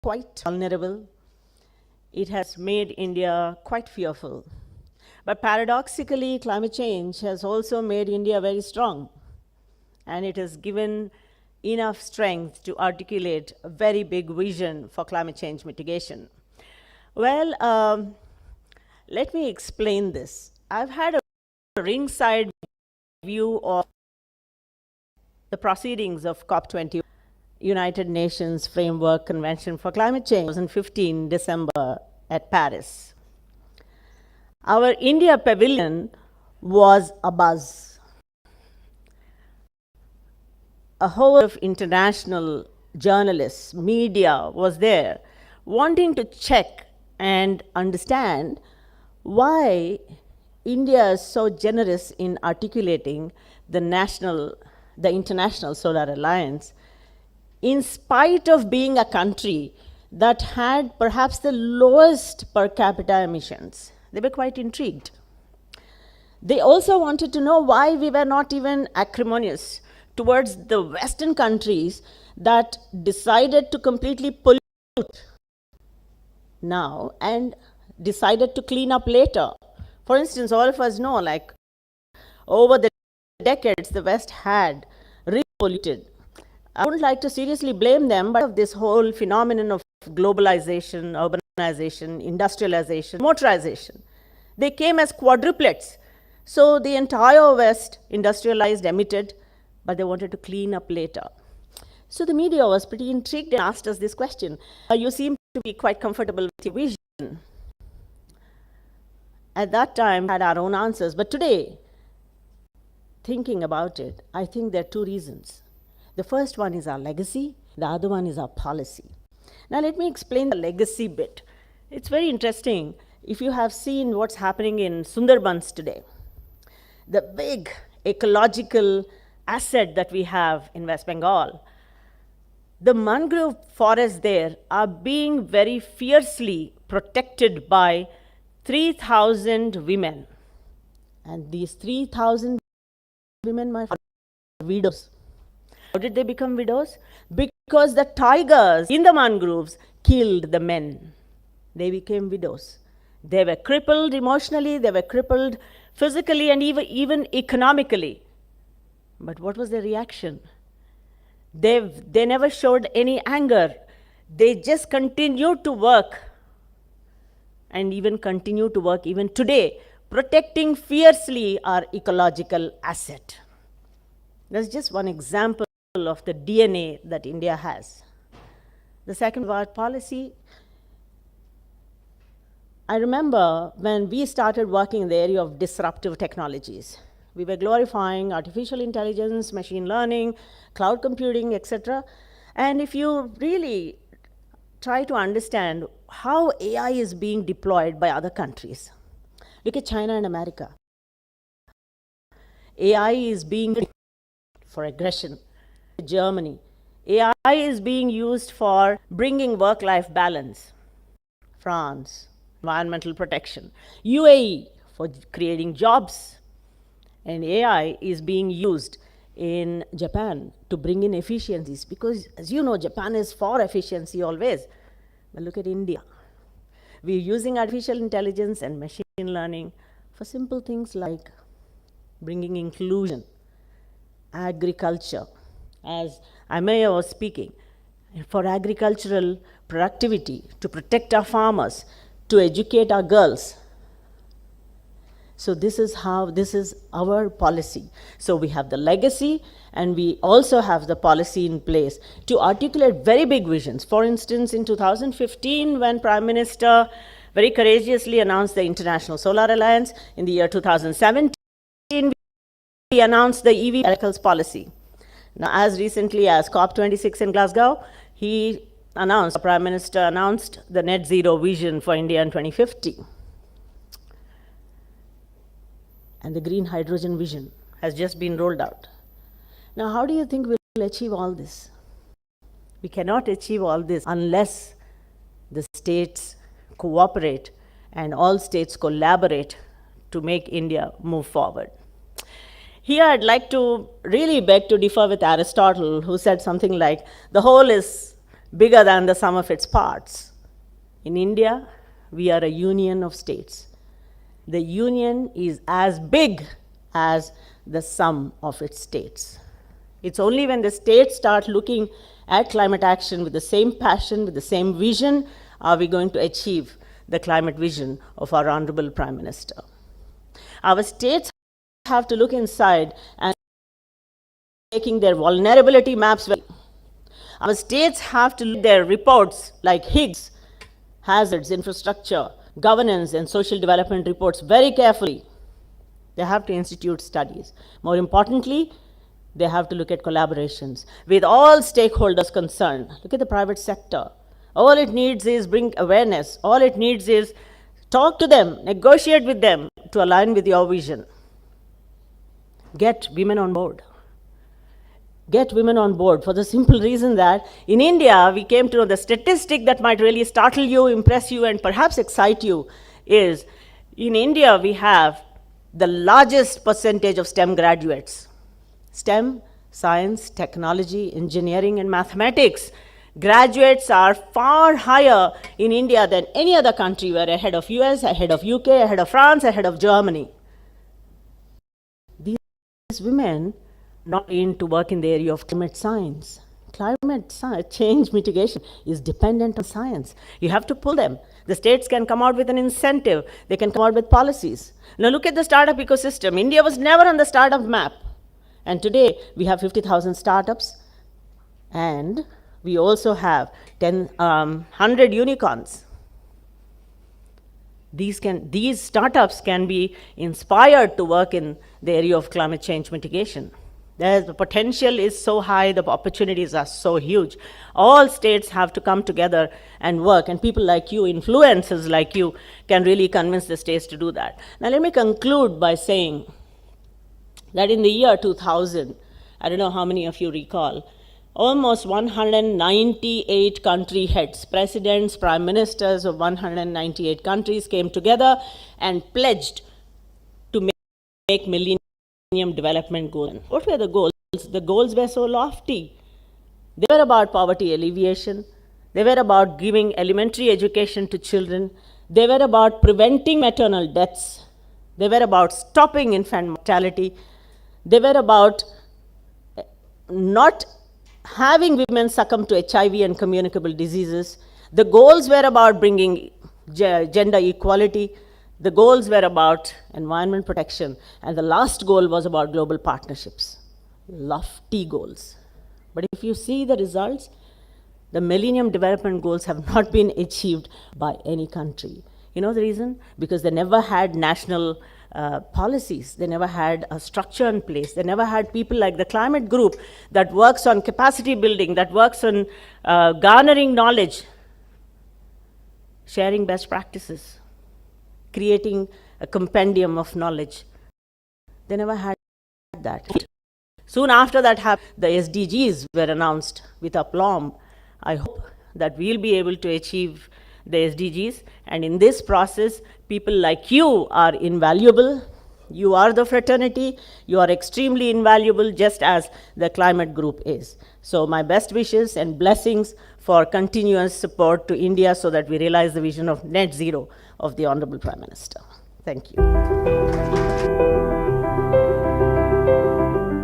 quite vulnerable. It has made India quite fearful. But paradoxically, climate change has also made India very strong. And it has given enough strength to articulate a very big vision for climate change mitigation. Well, let me explain this. I've had a ringside view of the proceedings of COP20, United Nations Framework Convention for Climate Change, 2015, December at Paris. Our India pavilion was abuzz. A whole of international journalists, media was there, wanting to check and understand why India is so generous in articulating the International Solar Alliance, in spite of being a country that had perhaps the lowest per capita emissions. They were quite intrigued. They also wanted to know why we were not even acrimonious towards the Western countries that decided to completely pollute now and decided to clean up later. For instance, all of us know, like, over the decades, the West had really polluted. I wouldn't like to seriously blame them, but of this whole phenomenon of globalization, urbanization, industrialization, motorization, they came as quadruplets. So the entire West industrialized, emitted, but they wanted to clean up later. So the media was pretty intrigued and asked us this question. You seem to be quite comfortable with your vision. At that time, we had our own answers. But today, thinking about it, I think there are two reasons. The first one is our legacy. The other one is our policy. Now, let me explain the legacy bit. It's very interesting. If you have seen what's happening in Sundarbans today, the big ecological asset that we have in West Bengal, the mangrove forests there are being very fiercely protected by 3,000 women. And these 3,000 women, my friends, are widows. How did they become widows? Because the tigers in the mangroves killed the men. They became widows. They were crippled emotionally, they were crippled physically, and even economically. But what was their reaction? They never showed any anger. They just continued to work, and even continue to work even today, protecting fiercely our ecological asset. That's just one example of the DNA that India has. The second about policy, I remember when we started working in the area of disruptive technologies. We were glorifying artificial intelligence, machine learning, cloud computing, etc. And if you really try to understand how AI is being deployed by other countries, look at China and America. AI is being for aggression. Germany. AI is being used for bringing work-life balance. France, environmental protection. UAE, for creating jobs. And AI is being used in Japan to bring in efficiencies, because, as you know, Japan is for efficiency always. But look at India. We're using artificial intelligence and machine learning for simple things like bringing inclusion, agriculture. As Amaya was speaking, for agricultural productivity, to protect our farmers, to educate our girls. So this is our policy. So we have the legacy, and we also have the policy in place to articulate very big visions. For instance, in 2015, when Prime Minister very courageously announced the International Solar Alliance, in the year 2017, we announced the EV vehicles policy. Now, as recently as COP26 in Glasgow, Prime Minister announced the net zero vision for India in 2050. And the green hydrogen vision has just been rolled out. Now, how do you think we'll achieve all this? We cannot achieve all this unless the states cooperate and all states collaborate to make India move forward. Here, I'd like to really beg to differ with Aristotle, who said something like, the whole is bigger than the sum of its parts. In India, we are a union of states. The union is as big as the sum of its states. It's only when the states start looking at climate action with the same passion, with the same vision, are we going to achieve the climate vision of our Honorable Prime Minister. Our states have to look inside and making their vulnerability maps. Our states have to look at their reports like Higgs, hazards, infrastructure, governance, and social development reports very carefully. They have to institute studies. More importantly, they have to look at collaborations with all stakeholders concerned. Look at the private sector. All it needs is bring awareness. All it needs is talk to them, negotiate with them to align with your vision. Get women on board. Get women on board for the simple reason that in India, we came to know the statistic that might really startle you, impress you, and perhaps excite you is in India, we have the largest percentage of STEM graduates. STEM, science, technology, engineering, and mathematics. Graduates are far higher in India than any other country. We're ahead of US, ahead of UK, ahead of France, ahead of Germany. These women not in to work in the area of climate science. Climate change mitigation is dependent on science. You have to pull them. The states can come out with an incentive. They can come out with policies. Now look at the startup ecosystem. India was never on the startup map. And today we have 50,000 startups. And we also have 100 unicorns. These startups can be inspired to work in the area of climate change mitigation. The potential is so high, the opportunities are so huge. All states have to come together and work, and people like you, influencers like you, can really convince the states to do that. Now let me conclude by saying that in the year 2000, I don't know how many of you recall, almost 198 country heads, presidents, prime ministers of 198 countries came together and pledged to make Millennium Development Goals. What were the goals? The goals were so lofty. They were about poverty alleviation. They were about giving elementary education to children. They were about preventing maternal deaths. They were about stopping infant mortality. They were about not having women succumb to HIV and communicable diseases. The goals were about bringing gender equality. The goals were about environment protection. And the last goal was about global partnerships. Lofty goals. But if you see the results, the Millennium Development Goals have not been achieved by any country. You know the reason? Because they never had national policies. They never had a structure in place. They never had people like the climate group that works on capacity building, that works on garnering knowledge, sharing best practices, creating a compendium of knowledge. They never had that. Soon after that happened, the SDGs were announced with aplomb. I hope that we'll be able to achieve the SDGs, and in this process, people like you are invaluable. You are the fraternity. You are extremely invaluable, just as the climate group is. So my best wishes and blessings for continuous support to India so that we realize the vision of net zero of the Honorable Prime Minister. Thank you.